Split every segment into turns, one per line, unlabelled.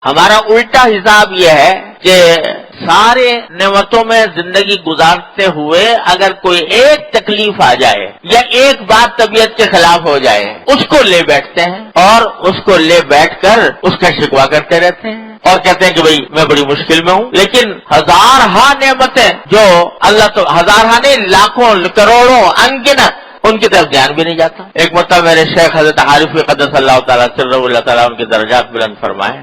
ہمارا الٹا حساب یہ ہے کہ سارے نعمتوں میں زندگی گزارتے ہوئے اگر کوئی ایک تکلیف آ جائے یا ایک بات طبیعت کے خلاف ہو جائے اس کو لے بیٹھتے ہیں اور اس کو لے بیٹھ کر اس کا شکوہ کرتے رہتے ہیں اور کہتے ہیں کہ بھئی میں بڑی مشکل میں ہوں. لیکن ہزارہا نعمتیں جو اللہ تو ہزارہا نہیں لاکھوں کروڑوں انگنت ان کی طرف دھیان بھی نہیں جاتا. ایک مرتبہ میرے شیخ حضرت عارف قدس اللہ تعالیٰ سرہ اللہ تعالیٰ ان کے درجات بلند فرمائے.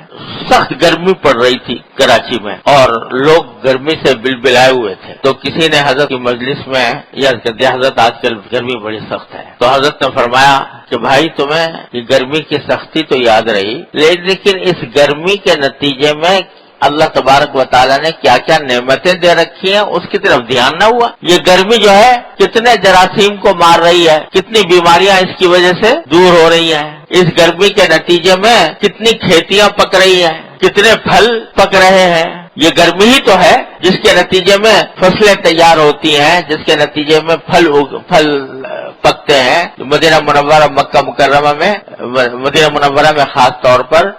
سخت گرمی پڑ رہی تھی کراچی میں اور لوگ گرمی سے بلبلائے ہوئے تھے. تو کسی نے حضرت کی مجلس میں یا کہتے حضرت آج کل گرمی بڑی سخت ہے. تو حضرت نے فرمایا کہ بھائی تمہیں یہ گرمی کی سختی تو یاد رہی لیکن اس گرمی کے نتیجے میں اللہ تبارک و تعالیٰ نے کیا کیا نعمتیں دے رکھی ہیں اس کی طرف دھیان نہ ہوا. یہ گرمی جو ہے کتنے جراثیم کو مار رہی ہے, کتنی بیماریاں اس کی وجہ سے دور ہو رہی ہیں. اس گرمی کے نتیجے میں کتنی کھیتیاں پک رہی ہیں, کتنے پھل پک رہے ہیں. یہ گرمی ہی تو ہے جس کے نتیجے میں فصلیں تیار ہوتی ہیں, جس کے نتیجے میں پھل پکتے ہیں. مدینہ منورہ مکہ مکرمہ میں مدینہ منورہ میں خاص طور پر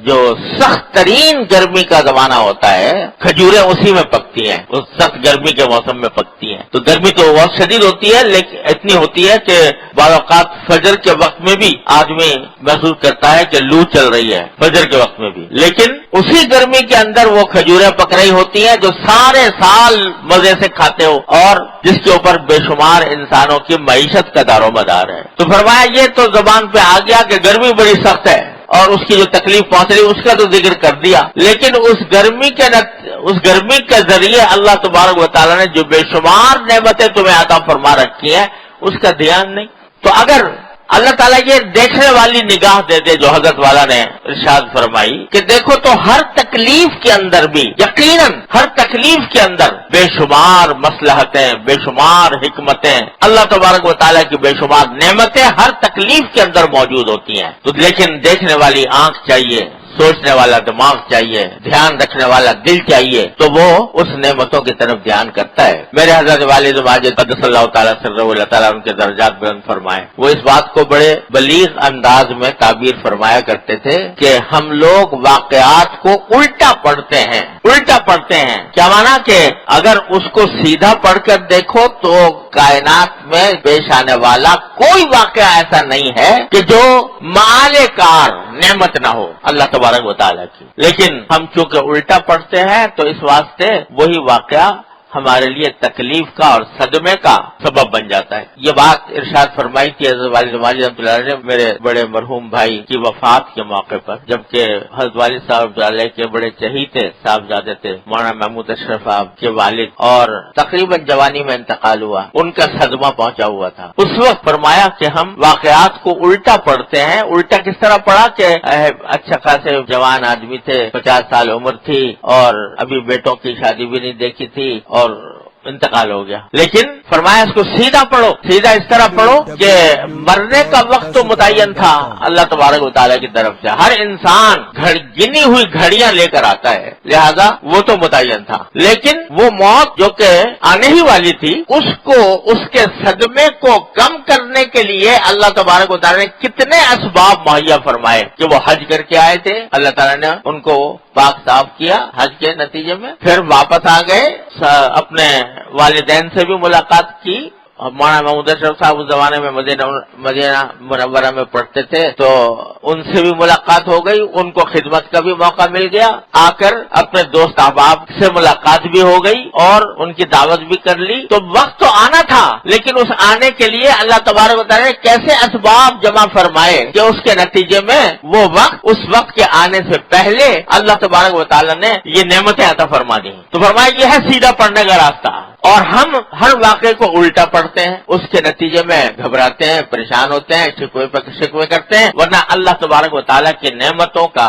جو سخت ترین گرمی کا زمانہ ہوتا ہے کھجوریں اسی میں پکتی ہیں, اس سخت گرمی کے موسم میں پکتی ہیں. تو گرمی تو بہت شدید ہوتی ہے لیکن اتنی ہوتی ہے کہ بعض اوقات فجر کے وقت میں بھی آدمی محسوس کرتا ہے کہ لو چل رہی ہے فجر کے وقت میں بھی. لیکن اسی گرمی کے اندر وہ کھجوریں پک رہی ہوتی ہیں جو سارے سال مزے سے کھاتے ہو اور جس کے اوپر بے شمار انسانوں کی معیشت کا دار و مدار ہے. تو فرمایا یہ تو زبان پہ آ گیا کہ گرمی بڑی سخت ہے اور اس کی جو تکلیف پہنچ رہی اس کا تو ذکر کر دیا. لیکن اس گرمی کے ذریعے اللہ تبارک و تعالیٰ نے جو بے شمار نعمتیں تمہیں عطا فرما رکھی ہیں اس کا دھیان نہیں. تو اگر اللہ تعالیٰ یہ دیکھنے والی نگاہ دے دے جو حضرت والا نے ارشاد فرمائی کہ دیکھو تو ہر تکلیف کے اندر بھی یقیناً ہر تکلیف کے اندر بے شمار مصلحتیں, بے شمار حکمتیں, اللہ تبارک و تعالیٰ کی بے شمار نعمتیں ہر تکلیف کے اندر موجود ہوتی ہیں. تو لیکن دیکھنے والی آنکھ چاہیے, سوچنے والا دماغ چاہیے, دھیان رکھنے والا دل چاہیے, تو وہ اس نعمتوں کی طرف دھیان کرتا ہے. میرے حضرت والد ماجد قدس اللہ تعالیٰ سرہ اللہ تعالیٰ ان کے درجات بلند فرمائے, وہ اس بات کو بڑے بلیغ انداز میں تعبیر فرمایا کرتے تھے کہ ہم لوگ واقعات کو الٹا پڑھتے ہیں. الٹا پڑھتے ہیں کیا مانا کہ اگر اس کو سیدھا پڑھ کر دیکھو تو کائنات میں پیش آنے والا کوئی واقعہ ایسا نہیں ہے کہ جو معال کار نعمت نہ ہو اللہ تبارک و تعالیٰ کی. لیکن ہم چونکہ الٹا پڑھتے ہیں تو اس واسطے وہی واقعہ ہمارے لیے تکلیف کا اور صدمے کا سبب بن جاتا ہے. یہ بات ارشاد فرمائی تھی حضرت والد ماجد رحمۃ اللہ علیہ نے میرے بڑے مرحوم بھائی کی وفات کے موقع پر, جبکہ حضرت والد صاحب علیہ کے بڑے چہیتے صاحبزادے تھے مولانا محمود اشرف صاحب کے والد, اور تقریباً جوانی میں انتقال ہوا, ان کا صدمہ پہنچا ہوا تھا. اس وقت فرمایا کہ ہم واقعات کو الٹا پڑھتے ہیں. الٹا کس طرح پڑھا کہ اچھا خاصے جوان آدمی تھے, 50 سال عمر تھی اور ابھی بیٹوں کی شادی بھی نہیں دیکھی تھی اور انتقال ہو گیا. لیکن فرمایا اس کو سیدھا پڑھو, سیدھا اس طرح پڑھو کہ مرنے کا وقت تو متعین تھا اللہ تبارک و تعالیٰ کی طرف سے. ہر انسان گنی ہوئی گھڑیاں لے کر آتا ہے, لہذا وہ تو متعین تھا. لیکن وہ موت جو کہ آنے ہی والی تھی اس کو, اس کے صدمے کو کم کرنے کے لیے اللہ تبارک و تعالیٰ نے کتنے اسباب مہیا فرمائے کہ وہ حج کر کے آئے تھے, اللہ تعالیٰ نے ان کو پاک صاف کیا حج کے نتیجے میں, پھر واپس آ گئے, اپنے والدین سے بھی ملاقات کی. مولانا محمود اشرف صاحب اس زمانے میں مدینہ منورہ میں پڑھتے تھے تو ان سے بھی ملاقات ہو گئی, ان کو خدمت کا بھی موقع مل گیا, آ کر اپنے دوست احباب سے ملاقات بھی ہو گئی اور ان کی دعوت بھی کر لی. تو وقت تو آنا تھا لیکن اس آنے کے لیے اللہ تبارک و تعالیٰ نے کیسے اسباب جمع فرمائے کہ اس کے نتیجے میں وہ وقت, اس وقت کے آنے سے پہلے اللہ تبارک و تعالیٰ نے یہ نعمتیں عطا فرما دی. تو فرمایا یہ ہے سیدھا پڑھنے کا راستہ. اور ہم ہر واقعے کو الٹا پڑھتے ہیں, اس کے نتیجے میں گھبراتے ہیں, پریشان ہوتے ہیں, شکوے کرتے ہیں, ورنہ اللہ تبارک و تعالیٰ کی نعمتوں کا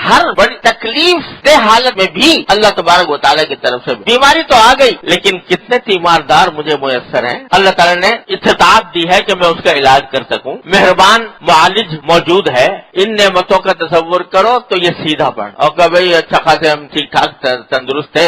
ہر بڑی تکلیف دہ حالت میں بھی اللہ تبارک و تعالیٰ کی طرف سے بیماری تو آ گئی لیکن کتنے تیماردار مجھے میسر ہیں, اللہ تعالیٰ نے استطاعت دی ہے کہ میں اس کا علاج کر سکوں. مہربان معالج موجود ہے. ان نعمتوں کا تصور کرو تو یہ سیدھا پڑھ, اور کہ بھائی اچھا خاصے ہم ٹھیک ٹھاک تندرست تھے,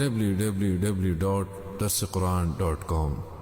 www.darsequran.com